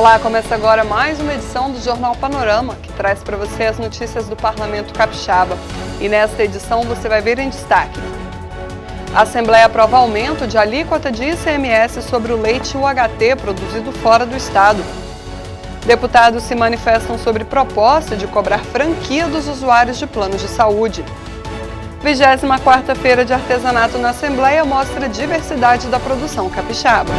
Olá, começa agora mais uma edição do Jornal Panorama, que traz para você as notícias do Parlamento Capixaba. E nesta edição você vai ver em destaque: a Assembleia aprova aumento de alíquota de ICMS sobre o leite UHT produzido fora do estado. Deputados se manifestam sobre proposta de cobrar franquia dos usuários de planos de saúde. 24ª Feira de Artesanato na Assembleia mostra a diversidade da produção capixaba.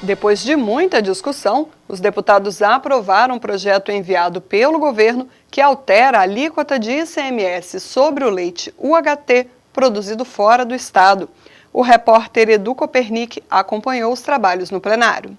Depois de muita discussão, os deputados aprovaram um projeto enviado pelo governo que altera a alíquota de ICMS sobre o leite UHT produzido fora do estado. O repórter Edu Copernic acompanhou os trabalhos no plenário.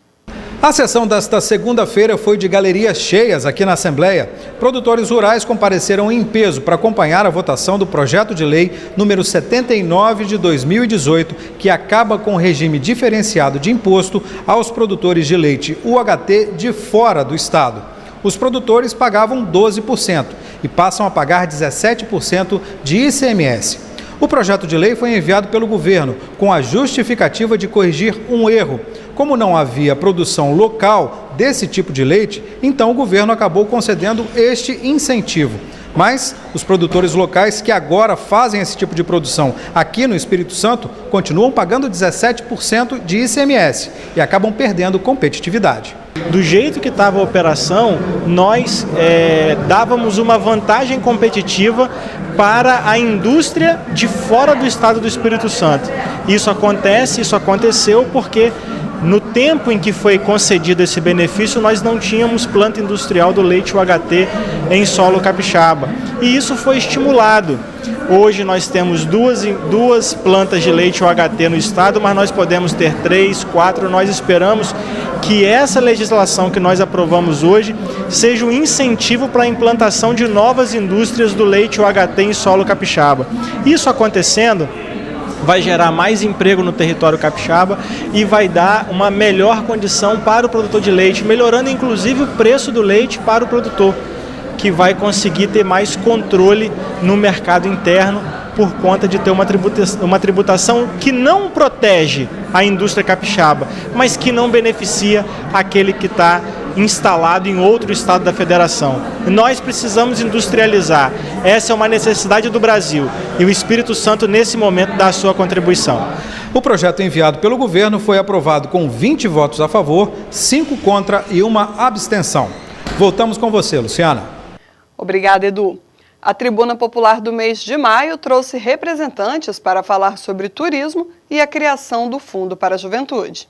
A sessão desta segunda-feira foi de galerias cheias aqui na Assembleia. Produtores rurais compareceram em peso para acompanhar a votação do projeto de lei número 79 de 2018, que acaba com o regime diferenciado de imposto aos produtores de leite UHT de fora do estado. Os produtores pagavam 12% e passam a pagar 17% de ICMS. O projeto de lei foi enviado pelo governo com a justificativa de corrigir um erro. Como não havia produção local desse tipo de leite, então o governo acabou concedendo este incentivo. Mas os produtores locais que agora fazem esse tipo de produção aqui no Espírito Santo continuam pagando 17% de ICMS e acabam perdendo competitividade. Do jeito que estava a operação, nós dávamos uma vantagem competitiva para a indústria de fora do estado do Espírito Santo. Isso aconteceu porque no tempo em que foi concedido esse benefício, nós não tínhamos planta industrial do leite UHT em solo capixaba. E isso foi estimulado. Hoje nós temos duas plantas de leite UHT no estado, mas nós podemos ter 3, 4. Nós esperamos que essa legislação que nós aprovamos hoje seja um incentivo para a implantação de novas indústrias do leite UHT em solo capixaba. Isso acontecendo, vai gerar mais emprego no território capixaba e vai dar uma melhor condição para o produtor de leite, melhorando inclusive o preço do leite para o produtor, que vai conseguir ter mais controle no mercado interno por conta de ter uma tributação que não protege a indústria capixaba, mas que não beneficia aquele que está instalado em outro estado da federação. Nós precisamos industrializar. Essa é uma necessidade do Brasil e o Espírito Santo, nesse momento, dá a sua contribuição. O projeto enviado pelo governo foi aprovado com 20 votos a favor, 5 contra e 1 abstenção. Voltamos com você, Luciana. Obrigada, Edu. A Tribuna Popular do mês de maio trouxe representantes para falar sobre turismo e a criação do Fundo para a Juventude.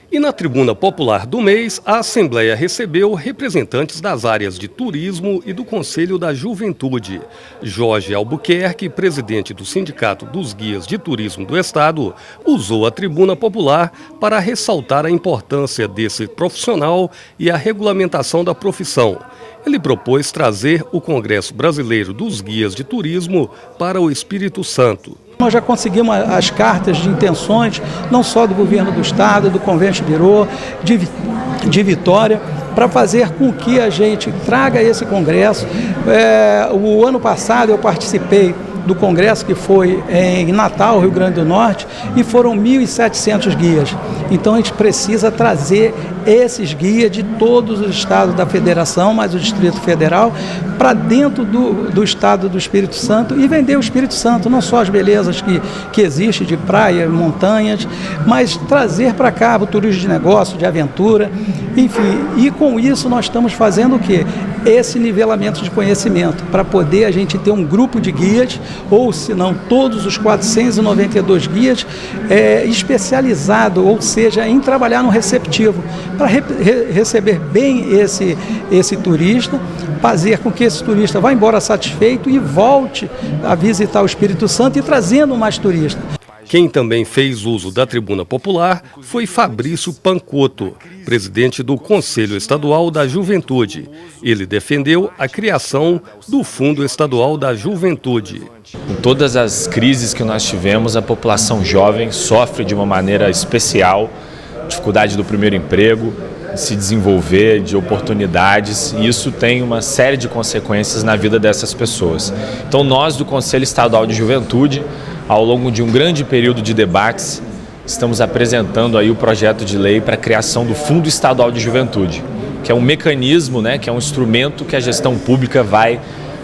E na Tribuna Popular do mês, a Assembleia recebeu representantes das áreas de turismo e do Conselho da Juventude. Jorge Albuquerque, presidente do Sindicato dos Guias de Turismo do Estado, usou a Tribuna Popular para ressaltar a importância desse profissional e a regulamentação da profissão. Ele propôs trazer o Congresso Brasileiro dos Guias de Turismo para o Espírito Santo. Nós já conseguimos as cartas de intenções, não só do governo do estado, do Convention Bureau, de Vitória, para fazer com que a gente traga esse congresso. O ano passado eu participei do congresso que foi em Natal, Rio Grande do Norte, e foram 1.700 guias. Então a gente precisa trazer esses guias de todos os estados da federação, mais o Distrito Federal, para dentro do estado do Espírito Santo e vender o Espírito Santo, não só as belezas que existem de praia, montanhas, mas trazer para cá o turismo de negócio, de aventura, enfim. E com isso nós estamos fazendo o quê? Esse nivelamento de conhecimento, para poder a gente ter um grupo de guias, ou se não todos os 492 guias especializado, ou seja, em trabalhar no receptivo, para receber bem esse turista, fazer com que esse turista vá embora satisfeito e volte a visitar o Espírito Santo e trazendo mais turistas. Quem também fez uso da Tribuna Popular foi Fabrício Pancotto, presidente do Conselho Estadual da Juventude. Ele defendeu a criação do Fundo Estadual da Juventude. Em todas as crises que nós tivemos, a população jovem sofre de uma maneira especial, dificuldade do primeiro emprego, de se desenvolver, de oportunidades, e isso tem uma série de consequências na vida dessas pessoas. Então nós do Conselho Estadual de Juventude, ao longo de um grande período de debates, estamos apresentando aí o projeto de lei para a criação do Fundo Estadual de Juventude, que é um mecanismo, né, que é um instrumento que a gestão pública vai,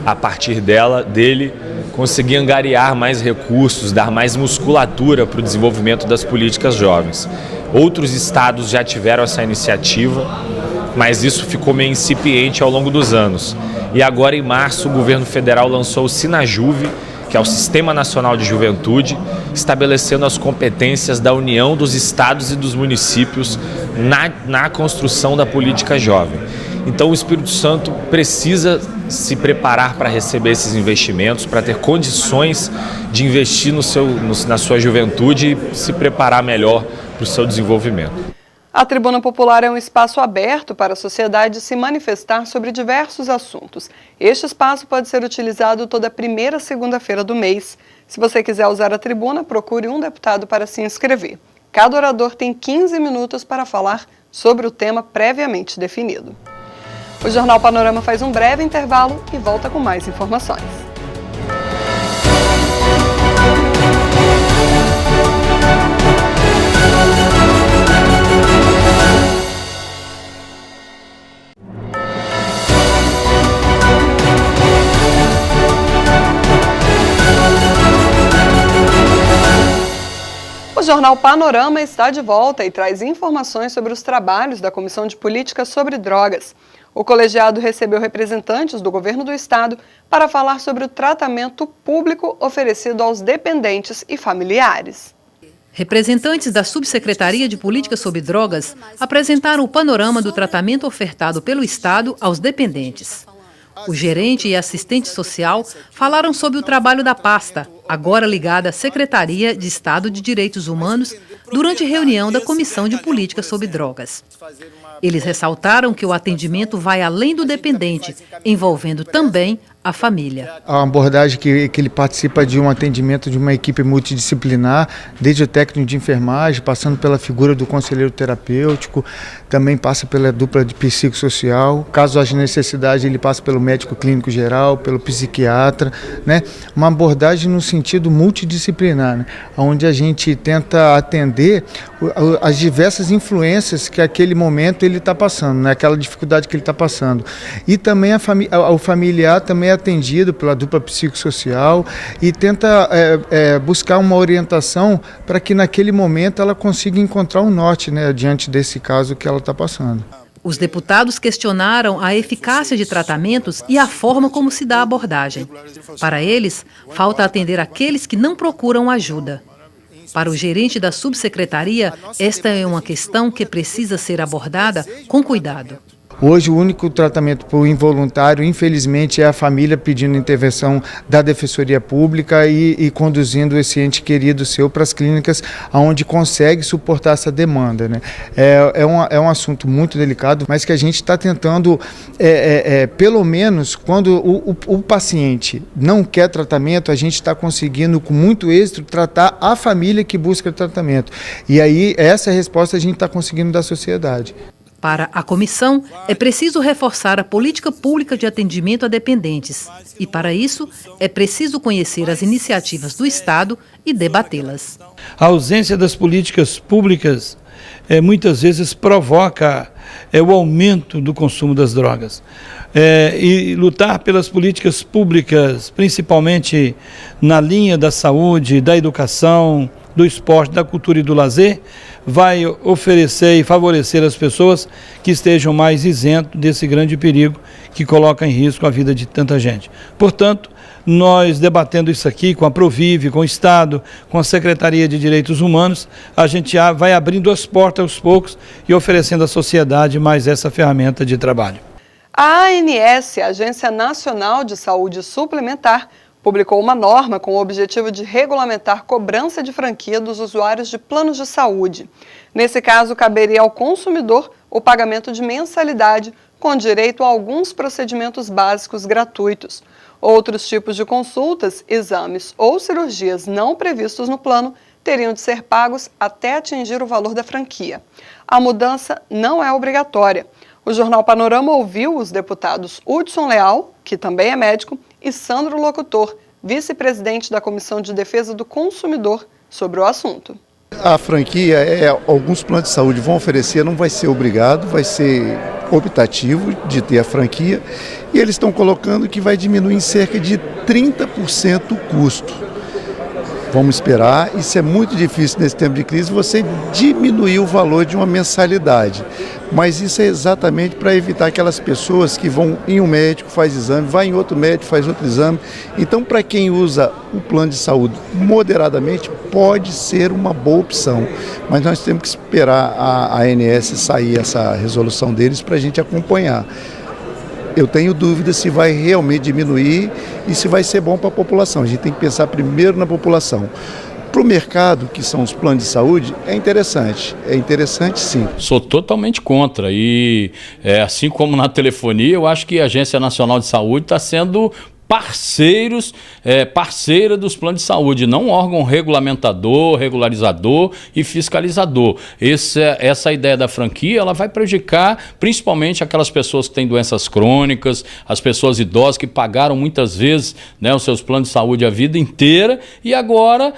a partir dele, conseguir angariar mais recursos, dar mais musculatura para o desenvolvimento das políticas jovens. Outros estados já tiveram essa iniciativa, mas isso ficou meio incipiente ao longo dos anos. E agora, em março, o governo federal lançou o Sinajuve, que é o Sistema Nacional de Juventude, estabelecendo as competências da União dos estados e dos municípios na construção da política jovem. Então o Espírito Santo precisa se preparar para receber esses investimentos, para ter condições de investir na sua juventude e se preparar melhor para o seu desenvolvimento. A Tribuna Popular é um espaço aberto para a sociedade se manifestar sobre diversos assuntos. Este espaço pode ser utilizado toda primeira segunda-feira do mês. Se você quiser usar a tribuna, procure um deputado para se inscrever. Cada orador tem 15 minutos para falar sobre o tema previamente definido. O Jornal Panorama faz um breve intervalo e volta com mais informações. O Jornal Panorama está de volta e traz informações sobre os trabalhos da Comissão de Políticas sobre Drogas. O colegiado recebeu representantes do governo do estado para falar sobre o tratamento público oferecido aos dependentes e familiares. Representantes da Subsecretaria de Políticas sobre Drogas apresentaram o panorama do tratamento ofertado pelo estado aos dependentes. O gerente e assistente social falaram sobre o trabalho da pasta, agora ligada à Secretaria de Estado de Direitos Humanos, durante reunião da Comissão de Políticas sobre Drogas. Eles ressaltaram que o atendimento vai além do dependente, envolvendo também a família. A abordagem que ele participa de um atendimento de uma equipe multidisciplinar, desde o técnico de enfermagem, passando pela figura do conselheiro terapêutico, também passa pela dupla de psicossocial. Caso haja necessidade, ele passa pelo médico clínico geral, pelo psiquiatra, né? Uma abordagem no sentido multidisciplinar, né? Onde a gente tenta atender as diversas influências que aquele momento ele está passando, né? Aquela dificuldade que ele está passando. E também o familiar também é atendido pela dupla psicossocial e tenta buscar uma orientação para que naquele momento ela consiga encontrar um norte, né, diante desse caso que ela está passando. Os deputados questionaram a eficácia de tratamentos e a forma como se dá a abordagem. Para eles, falta atender aqueles que não procuram ajuda. Para o gerente da subsecretaria, esta é uma questão que precisa ser abordada com cuidado. Hoje o único tratamento por involuntário, infelizmente, é a família pedindo intervenção da Defensoria Pública e conduzindo esse ente querido seu para as clínicas onde consegue suportar essa demanda, né? É um assunto muito delicado, mas que a gente está tentando, pelo menos, quando o paciente não quer tratamento, a gente está conseguindo, com muito êxito, tratar a família que busca tratamento. E aí, essa resposta a gente está conseguindo da sociedade. Para a comissão, é preciso reforçar a política pública de atendimento a dependentes. E, para isso, é preciso conhecer as iniciativas do Estado e debatê-las. A ausência das políticas públicas muitas vezes provoca o aumento do consumo das drogas. E lutar pelas políticas públicas, principalmente na linha da saúde, da educação, do esporte, da cultura e do lazer, vai oferecer e favorecer as pessoas que estejam mais isentos desse grande perigo que coloca em risco a vida de tanta gente. Portanto, nós debatendo isso aqui com a Provive, com o Estado, com a Secretaria de Direitos Humanos, a gente vai abrindo as portas aos poucos e oferecendo à sociedade mais essa ferramenta de trabalho. A ANS, a Agência Nacional de Saúde Suplementar, publicou uma norma com o objetivo de regulamentar cobrança de franquia dos usuários de planos de saúde. Nesse caso, caberia ao consumidor o pagamento de mensalidade com direito a alguns procedimentos básicos gratuitos. Outros tipos de consultas, exames ou cirurgias não previstos no plano teriam de ser pagos até atingir o valor da franquia. A mudança não é obrigatória. O Jornal Panorama ouviu os deputados Hudson Leal, que também é médico, e Sandro Locutor, vice-presidente da Comissão de Defesa do Consumidor, sobre o assunto. A franquia, alguns planos de saúde vão oferecer, não vai ser obrigado, vai ser optativo de ter a franquia, e eles estão colocando que vai diminuir em cerca de 30% o custo. Vamos esperar, isso é muito difícil nesse tempo de crise, você diminuir o valor de uma mensalidade. Mas isso é exatamente para evitar aquelas pessoas que vão em um médico, faz exame, vai em outro médico, faz outro exame. Então, para quem usa o plano de saúde moderadamente, pode ser uma boa opção. Mas nós temos que esperar a ANS sair essa resolução deles para a gente acompanhar. Eu tenho dúvida se vai realmente diminuir e se vai ser bom para a população. A gente tem que pensar primeiro na população. Para o mercado, que são os planos de saúde, é interessante sim. Sou totalmente contra e assim como na telefonia, eu acho que a Agência Nacional de Saúde está sendo parceira dos planos de saúde, não órgão regulamentador, regularizador e fiscalizador. Essa ideia da franquia, ela vai prejudicar principalmente aquelas pessoas que têm doenças crônicas, as pessoas idosas que pagaram muitas vezes, né, os seus planos de saúde a vida inteira, e agora,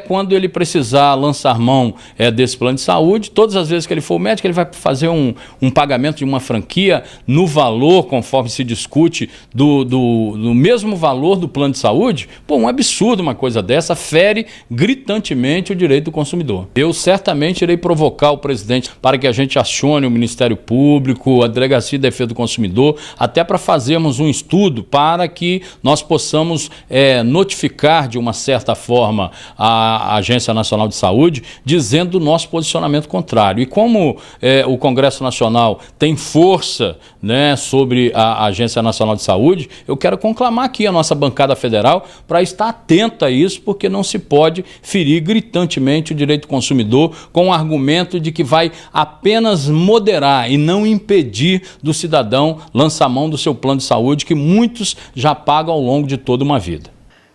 quando ele precisar lançar mão desse plano de saúde, todas as vezes que ele for médico, ele vai fazer um pagamento de uma franquia no valor, conforme se discute, do mesmo valor do plano de saúde. Pô, um absurdo uma coisa dessa, fere gritantemente o direito do consumidor. Eu certamente irei provocar o presidente para que a gente acione o Ministério Público, a Delegacia de Defesa do Consumidor, até para fazermos um estudo para que nós possamos notificar de uma certa forma a Agência Nacional de Saúde, dizendo o nosso posicionamento contrário. E como o Congresso Nacional tem força, né, sobre a Agência Nacional de Saúde, eu quero conclamar aqui a nossa bancada federal para estar atenta a isso, porque não se pode ferir gritantemente o direito do consumidor com o argumento de que vai apenas moderar e não impedir do cidadão lançar mão do seu plano de saúde, que muitos já pagam ao longo de toda uma vida.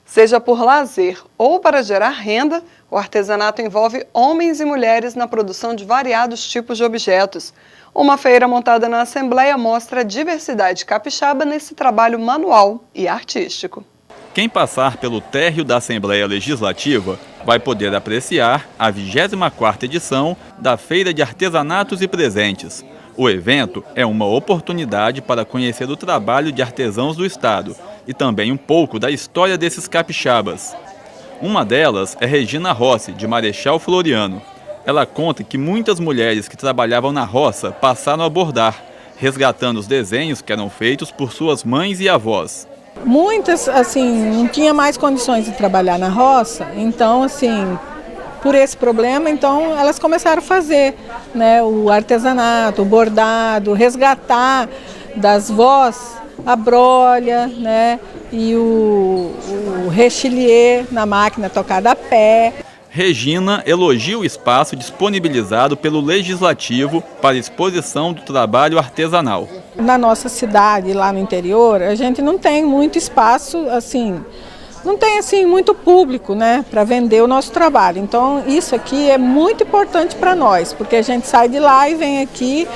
Seja por lazer ou para gerar renda, o artesanato envolve homens e mulheres na produção de variados tipos de objetos. Uma feira montada na Assembleia mostra a diversidade capixaba nesse trabalho manual e artístico. Quem passar pelo térreo da Assembleia Legislativa vai poder apreciar a 24ª edição da Feira de Artesanatos e Presentes. O evento é uma oportunidade para conhecer o trabalho de artesãos do estado e também um pouco da história desses capixabas. Uma delas é Regina Rossi, de Marechal Floriano. Ela conta que muitas mulheres que trabalhavam na roça passaram a bordar, resgatando os desenhos que eram feitos por suas mães e avós. Muitas, assim, não tinha mais condições de trabalhar na roça, então, assim, por esse problema, então elas começaram a fazer, né, o artesanato, o bordado, resgatar das vós a brolha, né, e o rechilier na máquina tocada a pé. Regina elogia o espaço disponibilizado pelo Legislativo para exposição do trabalho artesanal. Na nossa cidade, lá no interior, a gente não tem muito espaço, assim, não tem assim muito público, né, para vender o nosso trabalho. Então isso aqui é muito importante para nós, porque a gente sai de lá e vem aqui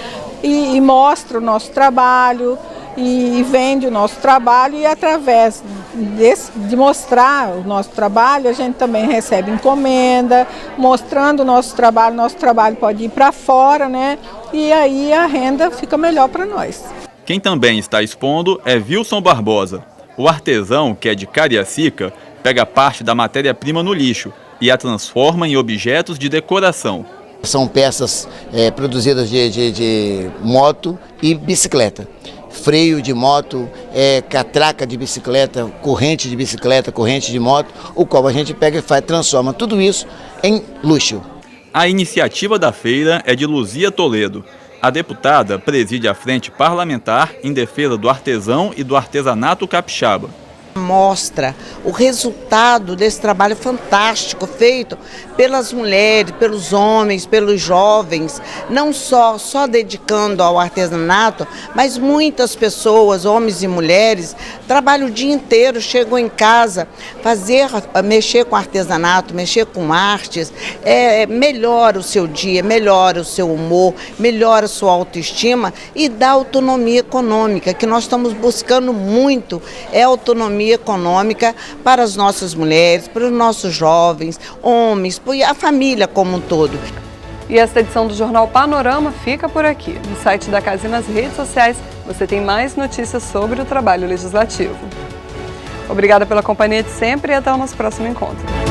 e mostra o nosso trabalho, e vende o nosso trabalho, e através de mostrar o nosso trabalho, a gente também recebe encomenda, mostrando o nosso trabalho pode ir para fora, né? E aí a renda fica melhor para nós. Quem também está expondo é Wilson Barbosa. O artesão, que é de Cariacica, pega parte da matéria-prima no lixo e a transforma em objetos de decoração. São peças produzidas de moto e bicicleta. Freio de moto, catraca de bicicleta, corrente de moto, o qual a gente pega e transforma tudo isso em luxo. A iniciativa da feira é de Luzia Toledo. A deputada preside a frente parlamentar em defesa do artesão e do artesanato capixaba. Mostra o resultado desse trabalho fantástico feito pelas mulheres, pelos homens, pelos jovens, não só dedicando ao artesanato, mas muitas pessoas, homens e mulheres, trabalham o dia inteiro, chegam em casa, mexer com artesanato, mexer com artes, melhora o seu dia, melhora o seu humor, melhora a sua autoestima e dá autonomia econômica, que nós estamos buscando muito, autonomia autonomia econômica para as nossas mulheres, para os nossos jovens, homens, para a família como um todo. E esta edição do Jornal Panorama fica por aqui. No site da Casa e nas redes sociais você tem mais notícias sobre o trabalho legislativo. Obrigada pela companhia de sempre e até o nosso próximo encontro.